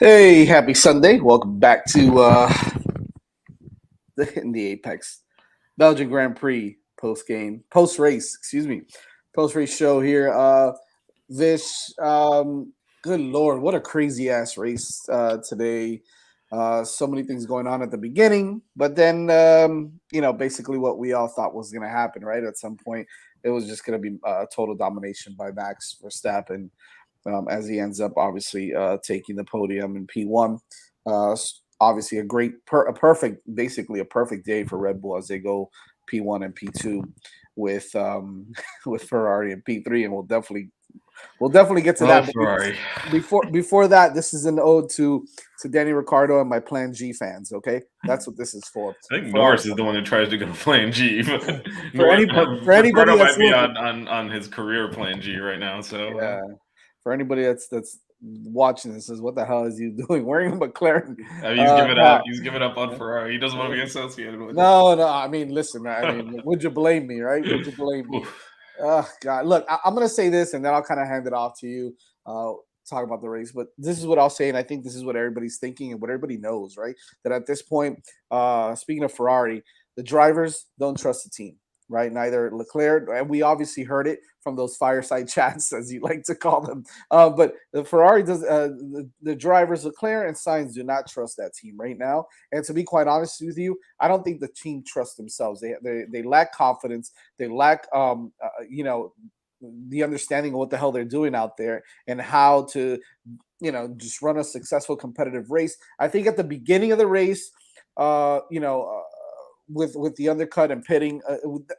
Hey, happy Sunday. Welcome back to the Apex Belgian Grand Prix post race, post race show here. Vish, good Lord, what a crazy ass race today. So many things going on at the beginning, but then, basically what we all thought was going to happen, right? At some point, it was just going to be total domination by Max Verstappen as he ends up obviously taking the podium in P1. Obviously, basically a perfect day for Red Bull as they go P1 and P2 with with Ferrari and P3, and we'll definitely get to Oh, that. But Ferrari. before that, this is an ode to Danny Ricciardo and my Plan G fans. Okay, that's what this is for. I think For Norris is the one who tries to go Plan G, but for any for anybody Ricardo that's might be looking, on his career Plan G right now. So yeah. For anybody that's watching this, says, "What the hell is he doing wearing a McLaren he's given up. hat?" He's given up on Ferrari. He doesn't want to be associated with it. No, no. I mean, listen, man. I mean, would you blame me, right? Would you blame me? Oof. Oh, God. Look, I'm going to say this, and then I'll kind of hand it off to you. Talk about the race, but this is what I'll say, and I think this is what everybody's thinking and what everybody knows, right? That at this point, speaking of Ferrari, the drivers don't trust the team, right? Neither Leclerc, and we obviously heard it from those fireside chats, as you like to call them. But the Ferrari does, the drivers, Leclerc and Sainz, do not trust that team right now. And to be quite honest with you, I don't think the team trusts themselves. They lack confidence. They lack, the understanding of what the hell they're doing out there and how to, just run a successful competitive race. I think at the beginning of the race, with the undercut and pitting,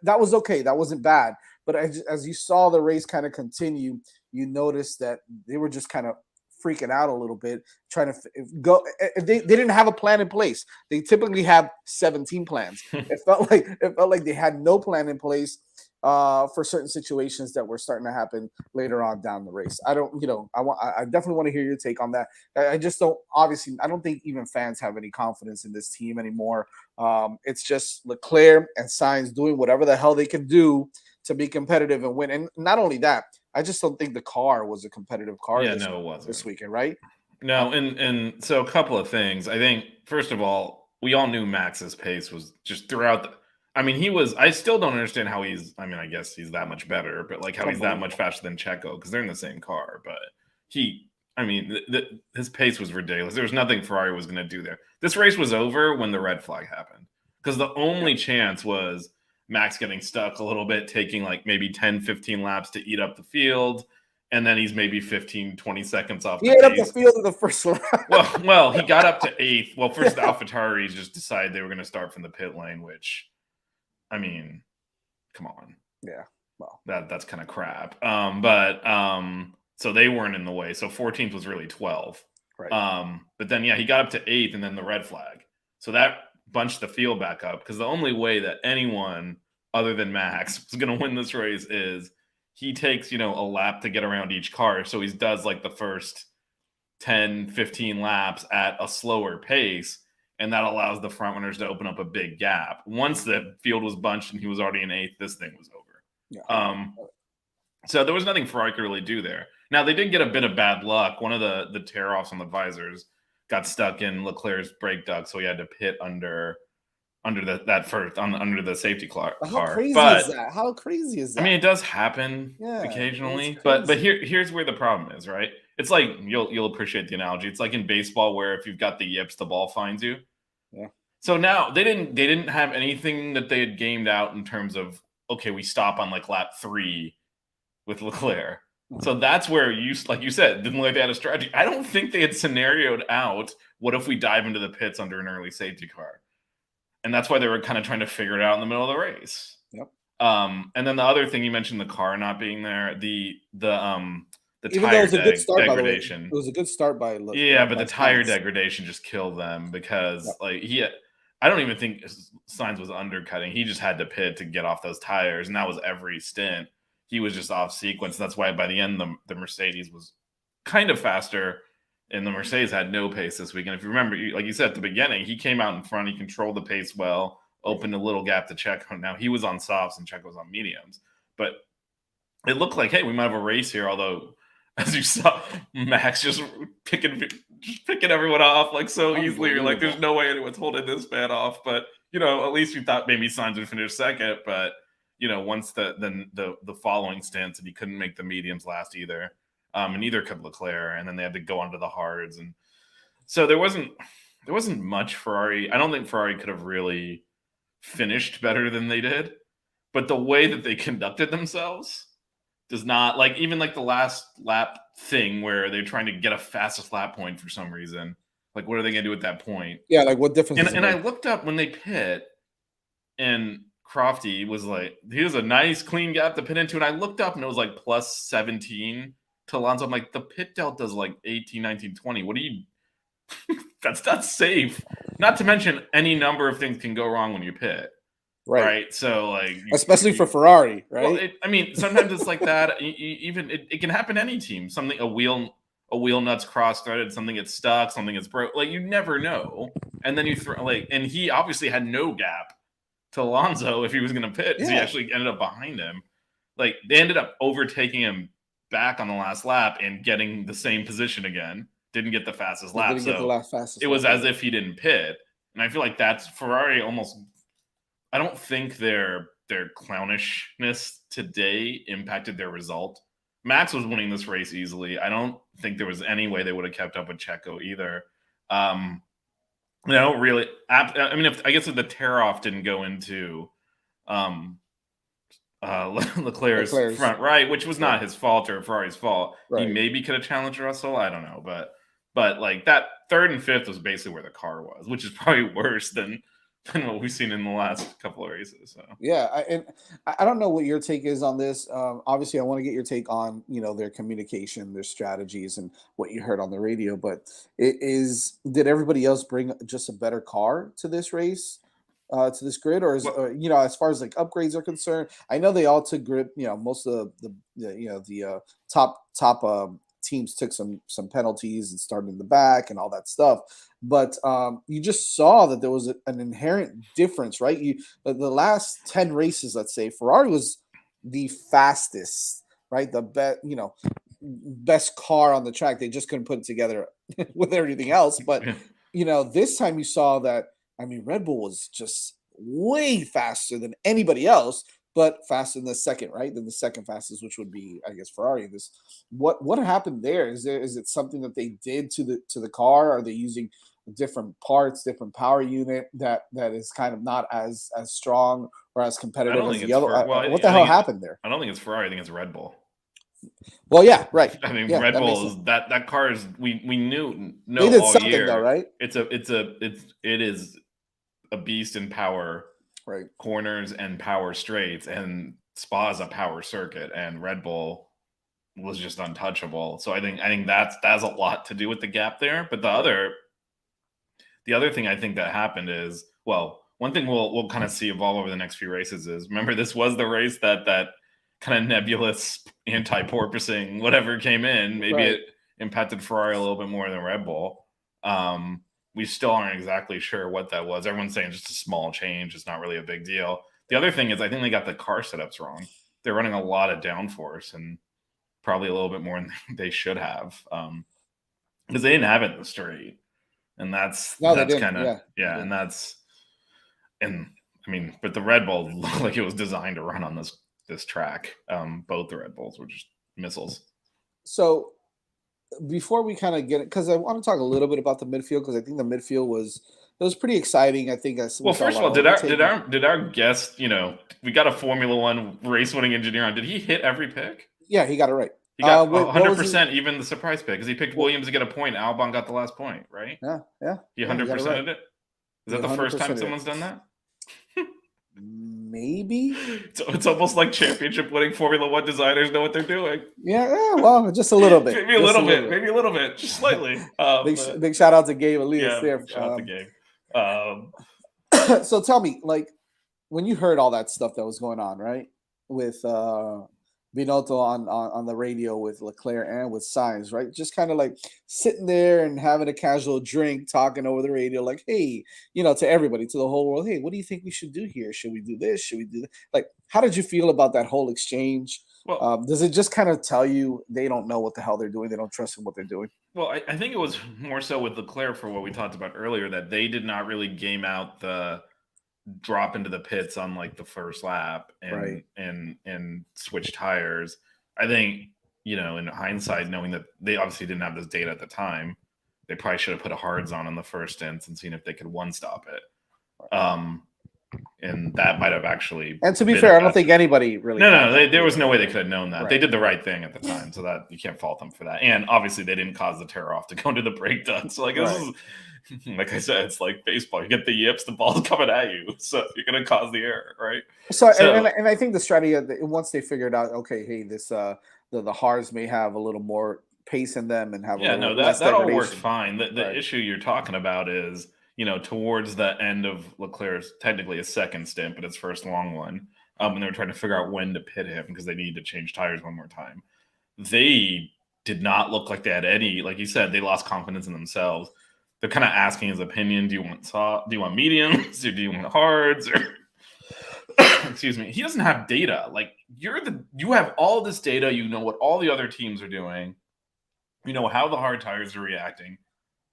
that was okay. That wasn't bad. But as you saw the race kind of continue, you noticed that they were just kind of freaking out a little bit, trying to go. They didn't have a plan in place. They typically have 17 plans. It felt like they had no plan in place for certain situations that were starting to happen later on down the race. I don't, I definitely want to hear your take on that. I just don't. Obviously, I don't think even fans have any confidence in this team anymore. It's just Leclerc and Sainz doing whatever the hell they can do to be competitive and win. And not only that, I just don't think the car was a competitive car Yeah, this no, it wasn't. this weekend, right? No, and so a couple of things. I think first of all, we all knew Max's pace was just throughout the. I mean, he was. I still don't understand how he's. I mean, I guess he's that much better, but like how he's that much Unbelievable. faster than Checo because they're in the same car. But he, I mean, his pace was ridiculous. There was nothing Ferrari was going to do there. This race was over when the red flag happened because the Yeah. only chance was Max getting stuck a little bit, taking like maybe 10, 15 laps to eat up the field. And then he's maybe 15, 20 seconds off He the ate up the pace. field in the first lap. Well, he got up to eighth. Well, first the Yeah. AlphaTauris just decided they were going to start from the pit lane, which, I mean, come on, Yeah. Well, that's kind of crap. But so they weren't in the way. So 14th was really 12th. right. But then yeah, he got up to eighth, and then the red flag. So that bunched the field back up because the only way that anyone other than Max was going to win this race is he takes a lap to get around each car. So he does like the first 10, 15 laps at a slower pace. And that allows the front runners to open up a big gap. Once the field was bunched and he was already in eighth, this thing was over. Yeah. So there was nothing Ferrari could really do there. Now they did get a bit of bad luck. One of the tear offs on the visors got stuck in Leclerc's brake duct, so he had to pit under the safety car. How crazy is But that? How crazy is I that? mean, it does happen Yeah, it's occasionally. But crazy. here's where the problem is, right? It's like you'll appreciate the analogy. It's like in baseball where if you've got the yips, the ball finds you. Yeah. So now they didn't have anything that they had gamed out in terms of okay, we stop on like lap 3 with Leclerc. So that's where like you said, didn't like they had a strategy. I don't think they had scenarioed out what if we dive into the pits under an early safety car, and that's why they were kind of trying to figure it out in the middle of the race. Yep. And then the other thing you mentioned, the car not being there, the Even though it tire was a good start, by the way, it degradation. was a good start by Yeah, but by the tire Sainz. degradation just killed them because Yep. like I don't even think Sainz was undercutting. He just had to pit to get off those tires, and that was every stint. He was just off sequence. That's why by the end, the Mercedes was kind of faster, and the Mercedes had no pace this weekend. If you remember, like you said at the beginning, he came out in front. He controlled the pace well, opened a little gap to Checo. Now he was on softs and Checo was on mediums, but it looked like, hey, we might have a race here. Although, as you saw, Max just just picking everyone off like so easily. You're like, there's no way anyone's holding this man off. But at least we thought maybe Sainz would finish second. But once the following stints, and he couldn't make the mediums last either, and neither could Leclerc, and then they had to go onto the hards, and so there wasn't much Ferrari. I don't think Ferrari could have really finished better than they did, but the way that they conducted themselves does not, like, even like the last lap thing where they're trying to get a fastest lap point for some reason. Like, what are they going to do at that point? Yeah, like what difference? And I looked up when they pit, and Crofty was like, he was a nice clean gap to pit into, and I looked up and it was like plus 17 to Alonso. I'm like, the pit delta is like 18, 19, 20. What do you? That's not safe. Not to mention, any number of things can go wrong when you pit. Right. So, like, especially for Ferrari, right? Well, I mean, sometimes it's like that. Even it can happen to any team. Something, a wheel nuts cross-threaded, something gets stuck, something gets broke. Like, you never know. And then you throw, like, and he obviously had no gap to Alonso if he was going to pit, because he actually ended up behind him. Like, they ended up overtaking him back on the last lap and getting the same position again. Didn't get the fastest lap. It was as if he didn't pit. And I feel like that's Ferrari almost. I don't think their clownishness today impacted their result. Max was winning this race easily. I don't think there was any way they would have kept up with Checo either. I don't really. I mean, I guess if the tear-off didn't go into Leclerc's front right, which was not his fault or Ferrari's fault. Right. He maybe could have challenged Russell. I don't know, but like that third and fifth was basically where the car was, which is probably worse than what we've seen in the last couple of races. So. Yeah, I don't know what your take is on this. Obviously, I want to get your take on their communication, their strategies, and what you heard on the radio. But did everybody else bring just a better car to this race, to this grid, or is as far as like upgrades are concerned? I know they all took grip. Most of the top teams took some penalties and started in the back and all that stuff. But you just saw that there was an inherent difference, right? The last 10 races, let's say, Ferrari was the fastest, right? The best car on the track. They just couldn't put it together with everything else. But, this time you saw that, I mean, Red Bull was just way faster than anybody else, but faster than the second, right? Than the second fastest, which would be, I guess, Ferrari. What happened there? Is it something that they did to the car? Are they using different parts, different power unit that is kind of not as strong or as competitive as the other? What the hell happened there? I don't think it's Ferrari. I think it's Red Bull. Well, yeah, right. I mean, Red Bull is that car is we knew they did all something year, though, right? It is a beast in power, right? Corners and power straights, and Spa is a power circuit, and Red Bull was just untouchable. So I think that's a lot to do with the gap there. But the other thing I think that happened is, well, one thing we'll kind of see evolve over the next few races is, remember, this was the race that kind of nebulous anti-porpoising whatever came in. Maybe it impacted Ferrari a little bit more than Red Bull. We still aren't exactly sure what that was. Everyone's saying just a small change. It's not really a big deal. The other thing is, I think they got the car setups wrong. They're running a lot of downforce, and probably a little bit more than they should have, because they didn't have it in the straight. And that's kind of, and I mean, but the Red Bull looked like it was designed to run on this track. Both the Red Bulls were just missiles. So before we kind of get it, because I want to talk a little bit about the midfield, because I think the midfield was pretty exciting. I think. Well, first of all, did our guest, we got a Formula One race winning engineer on? Did he hit every pick? Yeah, he got it right. He got 100%, even the surprise pick, because he picked Williams to get a point. Albon got the last point, right? Yeah. He 100%ed it. Is that the first time someone's done that? Maybe. It's almost like championship winning Formula One designers know what they're doing. Yeah, well, just a little bit. Maybe a little bit, just slightly. Big shout out to Gabe Elias there. Shout out to Gabe. So tell me, like, when you heard all that stuff that was going on, right, with Binotto on the radio with Leclerc and with Sainz, right? Just kind of like sitting there and having a casual drink, talking over the radio, like, hey, to everybody, to the whole world, hey, what do you think we should do here? Should we do this? Should we do that? Like, How did you feel about that whole exchange? Well, Does it just kind of tell you they don't know what the hell they're doing? They don't trust in what they're doing. I think it was more so with Leclerc for what we talked about earlier that they did not really game out the drop into the pits on like the first lap Right. and switch tires. I think, in hindsight, knowing that they obviously didn't have this data at the time, they probably should have put a hards on in the first instance and seen if they could one stop it. And that might have actually. And to be fair, I don't think anybody really. No. There was no way they could have known that. Right. They did the right thing at the time, so that you can't fault them for that. And obviously, they didn't cause the tear off to go into the break done. So like this is, like I said, it's like baseball. You get the yips, the ball's coming at you, so you're gonna cause the error, right? So and I think the strategy once they figured out, okay, hey, this the Hards may have a little more pace in them and have a little less that all degradation. worked fine. The issue you're talking about is, towards the end of Leclerc's technically a second stint, but his first long one, and they were trying to figure out when to pit him because they needed to change tires one more time. They did not look like they had any, like you said, they lost confidence in themselves. They're kind of asking his opinion. Do you want mediums or do you want hards? Or excuse me. He doesn't have data. Like you have all this data. You know what all the other teams are doing. You know how the hard tires are reacting.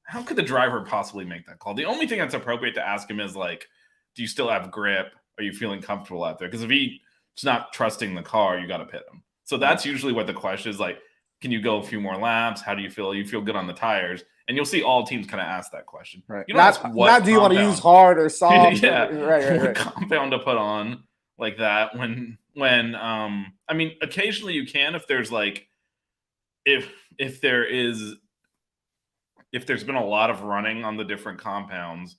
How could the driver possibly make that call? The only thing that's appropriate to ask him is like, do you still have grip? Are you feeling comfortable out there? Because if he's not trusting the car, you got to pit him. So that's usually what the question is like, can you go a few more laps? How do you feel? You feel good on the tires? And you'll see all teams kind of ask that question. Right. You don't ask not do you want to use hard or soft? Yeah. Right. Compound to put on like that when I mean, occasionally you can if there's like if there's been a lot of running on the different compounds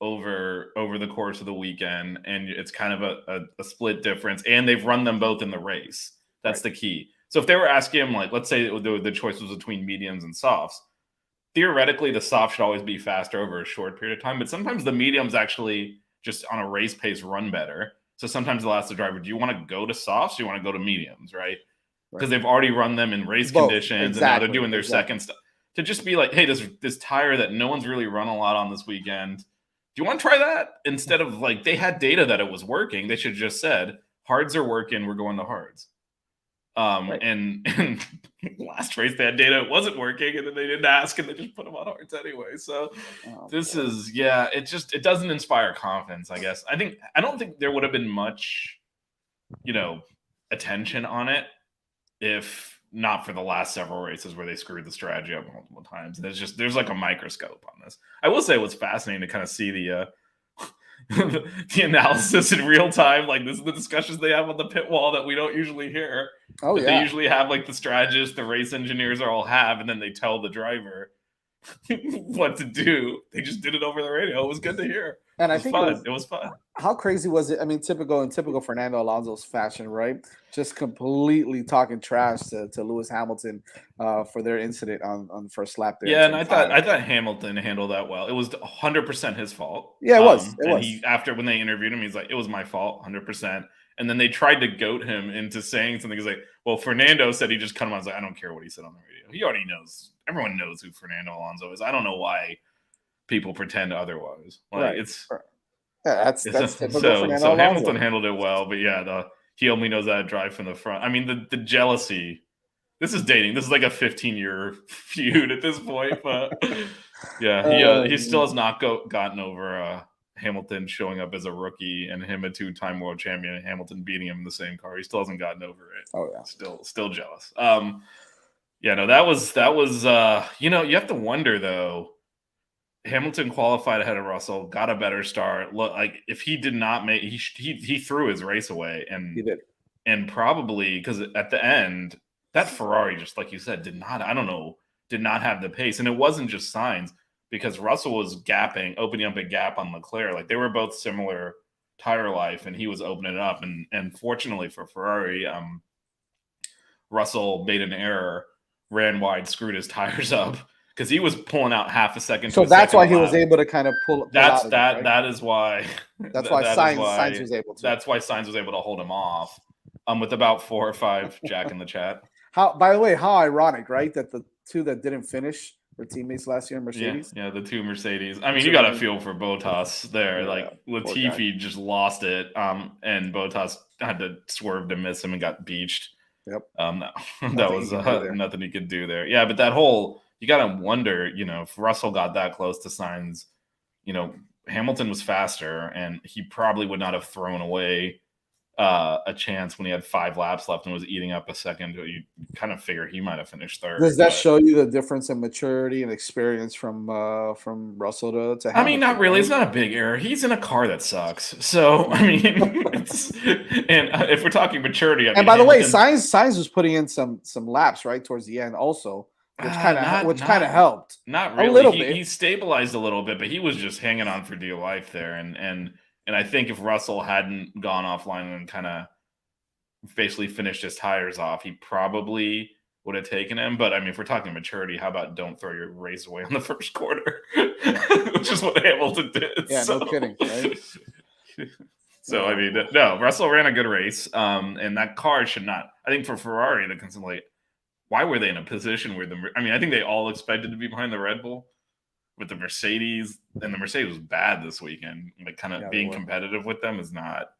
over the course of the weekend and it's kind of a split difference and they've run them both in the race. That's the key. So if they were asking him, like, let's say the choice was between mediums and softs, theoretically the soft should always be faster over a short period of time, but sometimes the mediums actually just on a race pace run better. So sometimes they'll ask the driver, do you want to go to softs or do you want to go to mediums, right? Because they've already run them in race conditions and now they're doing their second stuff. To just be like, hey, this tire that no one's really run a lot on this weekend, do you want to try that? Instead of like, they had data that it was working. They should have just said, hards are working, we're going to hards. And last race they had data it wasn't working and then they didn't ask and they just put them on hards anyway. So it doesn't inspire confidence, I guess. I don't think there would have been much, attention on it if not for the last several races where they screwed the strategy up multiple times. There's like a microscope on this. I will say it was fascinating to kind of see the the analysis in real time. Like this is the discussions they have on the pit wall that we don't usually hear. They usually have like the strategists, the race engineers all have, and then they tell the driver what to do. They just did it over the radio. It was good to hear. And I think it was fun. How crazy was it? I mean, typical Fernando Alonso's fashion, right? Just completely talking trash to Lewis Hamilton for their incident on the first lap there. Yeah, and I thought Hamilton handled that well. It was 100% his fault. Yeah, it was. After when they interviewed him, he's like, "It was my fault, 100%." And then they tried to goat him into saying something. He's like, "Well, Fernando said he just cut him." I was like, "I don't care what he said on the radio. He already knows. Everyone knows who Fernando Alonso is. I don't know why people pretend otherwise." Like that's typical so Fernando Alonso. Hamilton handled it well, but he only knows how to drive from the front. I mean, the jealousy. This is dating. This is like a 15-year feud at this point, but he still has not gotten over Hamilton showing up as a rookie and him a two-time world champion and Hamilton beating him in the same car. He still hasn't gotten over it. Oh yeah, still jealous. That was you have to wonder though. Hamilton qualified ahead of Russell, got a better start. Look, like if he did not make, he threw his race away, and he did, and probably because at the end that Ferrari, just like you said, did not have the pace, and it wasn't just Sainz because Russell was opening up a gap on Leclerc. Like they were both similar tire life, and he was opening it up, and fortunately for Ferrari, Russell made an error, ran wide, screwed his tires up. Because he was pulling out half a second. So that's why he was able to kind of pull. That is why. That's why Sainz was able to. That's why Sainz was able to hold him off. With about 4 or 5 Jack in the chat. By the way, how ironic, right? That the two that didn't finish were teammates last year in Mercedes. Yeah, the two Mercedes. I mean, you So, got to feel for Bottas there. yeah, Like poor guy. Latifi just lost it, and Bottas had to swerve to miss him and got beached. Yep. That Nothing was he can do there. nothing he could do there. Yeah, but that whole you got to wonder, if Russell got that close to Sainz, Hamilton was faster, and he probably would not have thrown away a chance when he had 5 laps left and was eating up a second. You kind of figure he might have finished third. Does that show you the difference in maturity and experience from Russell to Hamilton? I mean, not really. Right? It's not a big error. He's in a car that sucks. So I mean, if we're talking maturity, and by the way, Sainz was putting in some laps right towards the end also, which kind of helped. Not really. A little bit. He stabilized a little bit, but he was just hanging on for dear life there. And I think if Russell hadn't gone offline and kind of basically finished his tires off, he probably would have taken him. But I mean, if we're talking maturity, how about don't throw your race away on the first quarter, which is what Hamilton did. Yeah, no kidding. Right? So I mean, no, Russell ran a good race, and that car should not. I think for Ferrari, the constantly, why were they in a position where I think they all expected to be behind the Red Bull. With the Mercedes, and the Mercedes was bad this weekend. Like, kind of being competitive with them is not.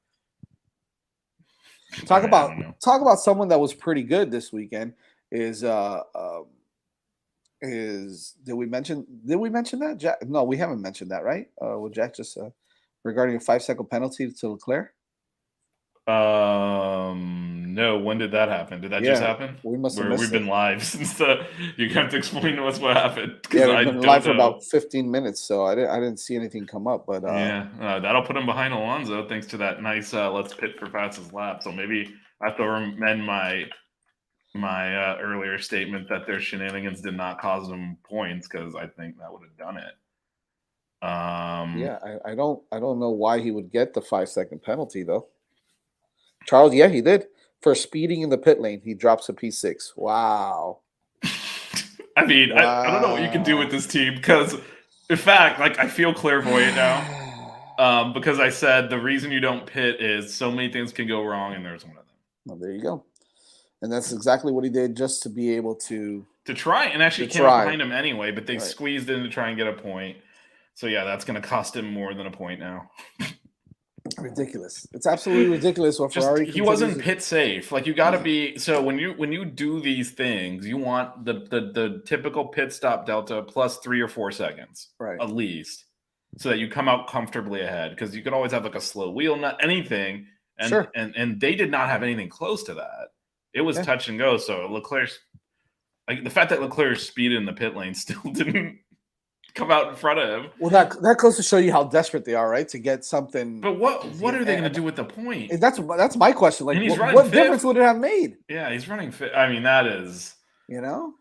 Talk about someone that was pretty good this weekend. Did we mention that? Jack? No, we haven't mentioned that, right? Well, Jack just regarding a 5-second penalty to Leclerc. No. When did that happen? Did that just happen? We've been live since you have to explain to us what happened. Yeah, we've been live for about 15 minutes, so I didn't see anything come up. But that'll put him behind Alonso thanks to that nice let's pit for fastest lap. So maybe I have to amend my earlier statement that their shenanigans did not cause them points, because I think that would have done it. I don't know why he would get the 5-second penalty though. Charles, yeah, he did. For speeding in the pit lane, he drops a P6. Wow. I mean, wow. I don't know what you can do with this team, because, in fact, like, I feel clairvoyant now, because I said the reason you don't pit is so many things can go wrong, and there's one of them. Well, there you go. And that's exactly what he did, just to be able to try, and actually came up behind him anyway, but they squeezed in to try and get a point. So, yeah, that's going to cost him more than a point now. Ridiculous. It's absolutely ridiculous what Ferrari he wasn't pit safe. Like, you got to be, so when you do these things, you want the typical pit stop delta plus 3 or 4 seconds, right, at least, so that you come out comfortably ahead, because you could always have like a slow wheel, not anything, and and they did not have anything close to that. It was touch and go. So Leclerc's, like, the fact that Leclerc speeded in the pit lane still didn't come out in front of him. Well, that goes to show you how desperate they are, right? To get something. But what are they going to do with the point? That's my question. Like, what difference would it have made? Yeah, he's running fifth. I mean, that is, wow.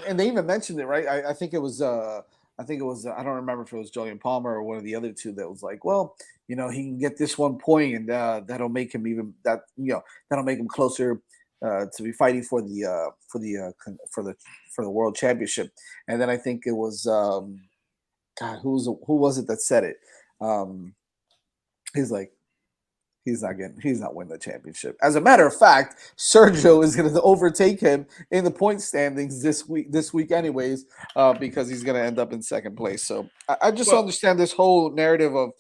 And they even mentioned it, right? I think it was I don't remember if it was Julian Palmer or one of the other two that was like, well, he can get this 1 point, and that'll make him that'll make him closer to be fighting for the world championship. And then I think it was who was it that said it? He's like, he's not winning the championship. As a matter of fact, Sergio is going to overtake him in the point standings this week anyways, because he's going to end up in second place. So I just don't understand this whole narrative of,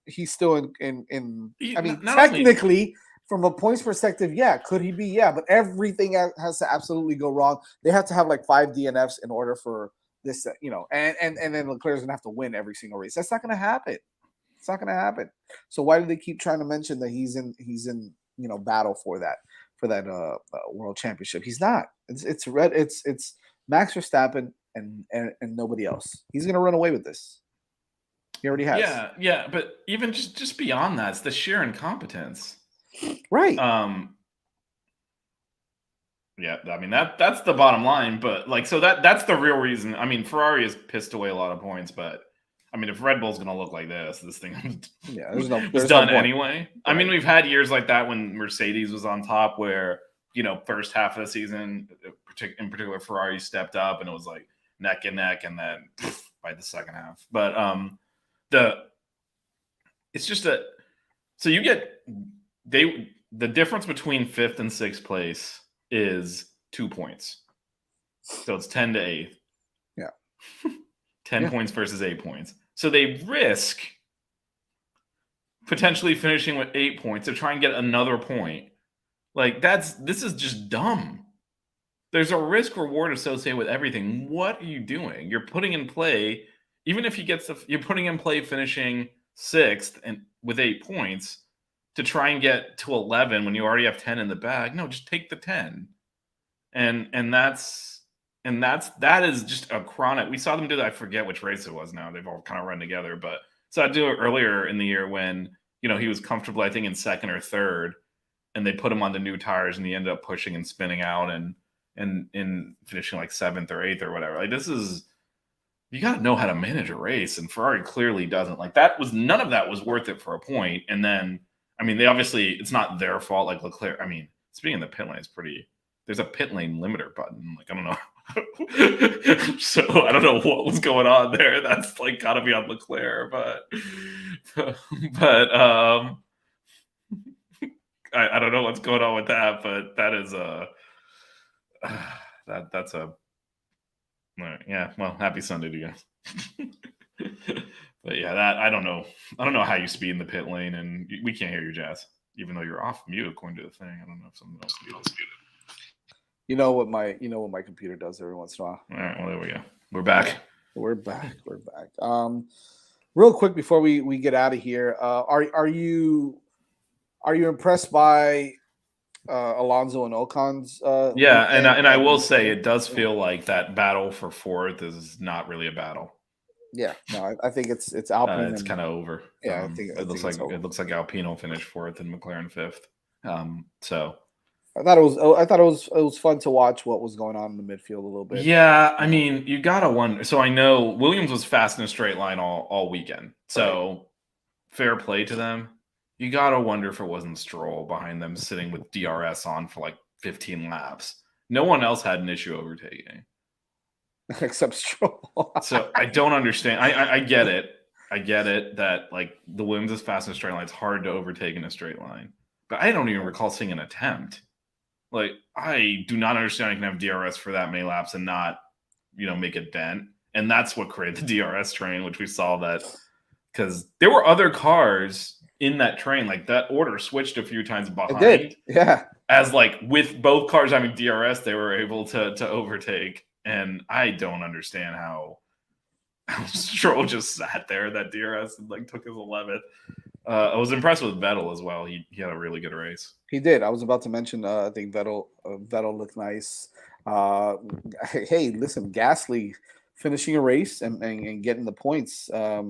he's still in I mean, technically, from a points perspective, could he be? Yeah, but everything has to absolutely go wrong. They have to have like 5 DNFs in order for this, and then Leclerc's gonna have to win every single race. That's not gonna happen. It's not gonna happen. So why do they keep trying to mention that he's in battle for that world championship? He's not. It's Max Verstappen and nobody else. He's gonna run away with this. He already has. Yeah, but even just beyond that, it's the sheer incompetence. Right. Yeah, I mean that's the bottom line, but like, so that's the real reason. I mean, Ferrari has pissed away a lot of points, but I mean, if Red Bull's gonna look like this thing there's done anyway. Right. I mean, we've had years like that when Mercedes was on top, where first half of the season, in particular, Ferrari stepped up and it was like neck and neck, and then by the second half. But it's just that. So you get. The difference between 5th and 6th place is 2 points. So it's 10 to 8th. Yeah. 10 points versus 8 points. So they risk potentially finishing with 8 points to try and get another point. Like this is just dumb. There's a risk reward associated with everything. What are you doing? You're putting in play, even if he gets you're putting in play finishing 6th and with 8 points to try and get to 11 when you already have 10 in the bag. No, just take the 10. And that is just a chronic. We saw them do that. I forget which race it was now. They've all kind of run together, but so I do it earlier in the year when, he was comfortable, I think, in 2nd or 3rd, and they put him on the new tires and he ended up pushing and spinning out and finishing like 7th or 8th or whatever. Like, this is, you got to know how to manage a race, and Ferrari clearly doesn't. Like, none of that was worth it for a point. And then, I mean, they obviously, it's not their fault. Like Leclerc, I mean, speaking of the pit lane, there's a pit lane limiter button. Like, I don't know. So I don't know what was going on there. That's like gotta be on Leclerc, but I don't know what's going on with that, but that is that's a yeah. Well, happy Sunday to you. But yeah, I don't know how you speed in the pit lane, and we can't hear you, Jazz, even though you're off mute according to the thing. I don't know if someone else muted. You know what my computer does every once in a while. All right, well, there we go. We're back. We're back. Real quick before we get out of here, are you impressed by Alonso and Ocon's? Yeah, and I will say it does feel like that battle for 4th is not really a battle. Yeah, no, I think it's Alpine. It's kind of over. Yeah, I think it looks like Alpine will finish 4th and McLaren 5th. So. I thought it was fun to watch what was going on in the midfield a little bit. Yeah, I mean, you gotta wonder. So I know Williams was fast in a straight line all weekend. So fair play to them. You gotta wonder if it wasn't Stroll behind them sitting with DRS on for like 15 laps. No one else had an issue overtaking. Except Stroll. So I don't understand. I get it. I get it that like the Williams is fast in a straight line. It's hard to overtake in a straight line. But I don't even recall seeing an attempt. Like, I do not understand I can have DRS for that many laps and not, make a dent. And that's what created the DRS train, which we saw that because there were other cars in that train. Like, that order switched a few times behind. It did, yeah. As, like, with both cars having DRS, they were able to overtake. And I don't understand how Stroll just sat there, that DRS, and, like, took his 11th. I was impressed with Vettel as well. He had a really good race. He did. I was about to mention. I think Vettel looked nice. Hey, listen, Gasly finishing a race and getting the points. I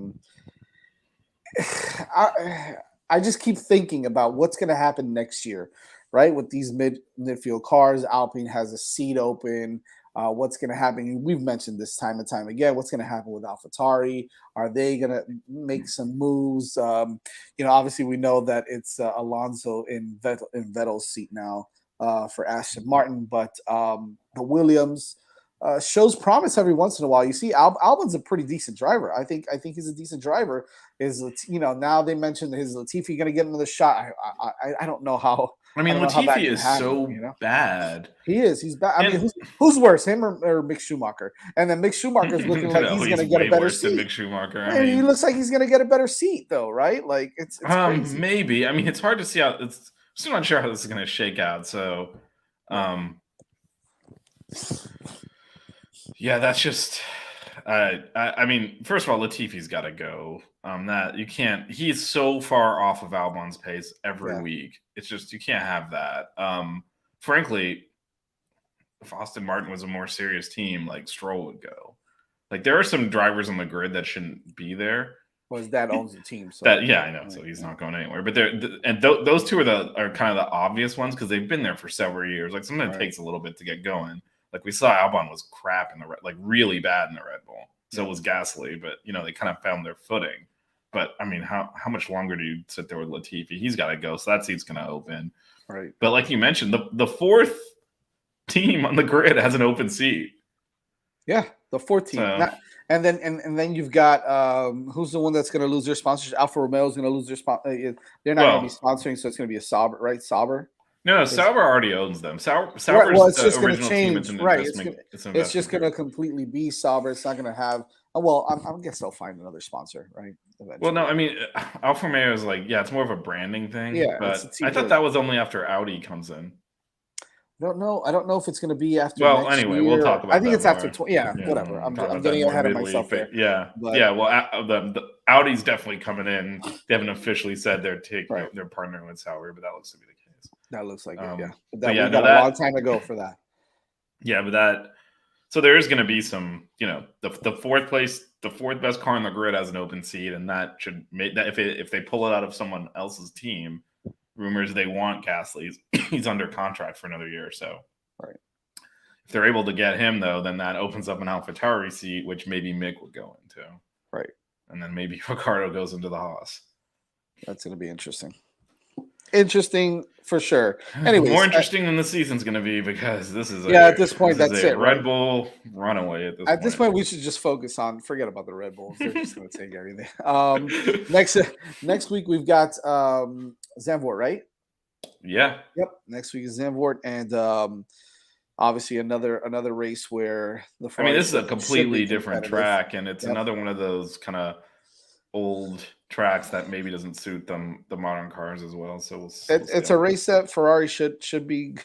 just keep thinking about what's going to happen next year, right? With these midfield cars, Alpine has a seat open. What's going to happen? We've mentioned this time and time again. What's going to happen with AlphaTauri? Are they going to make some moves? Obviously we know that it's Alonso in Vettel's seat now for Aston Martin, but the Williams shows promise every once in a while. You see, Albon's a pretty decent driver. I think he's a decent driver. Now they mentioned his Latifi going to get another shot. I don't know how. I mean, Latifi is so bad. He is. He's bad. I mean, who's worse, him or Mick Schumacher? And then Mick Schumacher's looking like he's going to get a better seat. Mick Schumacher. I mean, he looks like he's going to get a better seat, though, right? Like it's crazy. Maybe. I mean, it's hard to see how. I'm still not sure how this is going to shake out. So, yeah, that's just. I mean, first of all, Latifi's got to go. That you can't. He's so far off of Albon's pace every week. It's just you can't have that. Frankly, if Aston Martin was a more serious team, like Stroll would go. Like there are some drivers on the grid that shouldn't be there. Well, his dad owns the team, so I know. So he's not going anywhere. But those two are kind of the obvious ones because they've been there for several years. Like sometimes it takes a little bit to get going. Like we saw Albon was crap in really bad in the Red Bull. So was Gasly, but they kind of found their footing. But I mean, how much longer do you sit there with Latifi? He's got to go, so that seat's going to open. Right. But like you mentioned, the fourth team on the grid has an open seat. Yeah, the fourth team. And then you've got who's the one that's going to lose their sponsorship? Alfa Romeo is going to lose their sponsor. They're not going to be sponsoring, so it's going to be a Sauber, right? Sauber. No, It's Sauber already owns them. right. Sauber's Well, it's the just going to original team. change, It's an right? investment. It's an It's just investment going to group. completely be Sauber. It's not going to have. Well, I guess they'll find another sponsor, right? Well, no, Eventually. I mean, Alfa Romeo is like, yeah, it's more of a branding thing. Yeah, it's a But I team. thought that was only after Audi comes in. Don't know. I don't know if it's going to be after Well, next anyway, we'll year. talk I about think that it's after more. 20. Yeah, Yeah, whatever. we'll talk I'm about that getting more ahead of midweek. myself But there. yeah, But yeah. Well, the Audi's definitely coming in. They haven't officially said they're right, they're partnering with Sauber, but that looks to be the case. that looks like it. Yeah, but But that yeah, we no, got a long time to go for that. yeah, but that. So there is going to be some, the fourth best car in the grid has an open seat, and that should make that if they pull it out of someone else's team, rumors they want Gasly. He's under contract for another year or so. Right. If they're able to get him though, then that opens up an AlphaTauri seat, which maybe Mick would go into. Right. And then maybe Ricardo goes into the Haas. That's going to be interesting. Interesting for sure. Anyways, more interesting than the season's going to be because this is at this point that's it. Red Right? Bull runaway At this point, we should just focus on forget about the Red Bulls. They're just going to take everything. Next week we've got Zandvoort, right? Yeah. Yep. Next week is Zandvoort, and obviously another race where the I mean, this is a should be completely different competitive. track, and it's another one of those kind of old tracks that maybe doesn't suit the modern cars as well. So it's a race that Ferrari should be.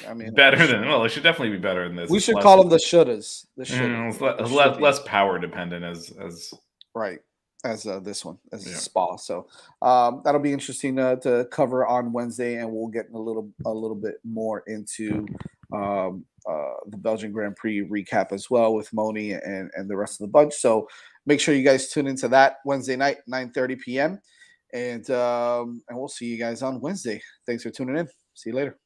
I mean, better than it should definitely be better than this. We should call them the shouldas. The shouldas. Less power dependent as right as this one as Spa. So that'll be interesting to cover on Wednesday, and we'll get a little bit more into the Belgian Grand Prix recap as well with Moni and the rest of the bunch. So make sure you guys tune into that Wednesday night, 9:30 p.m. And we'll see you guys on Wednesday. Thanks for tuning in. See you later.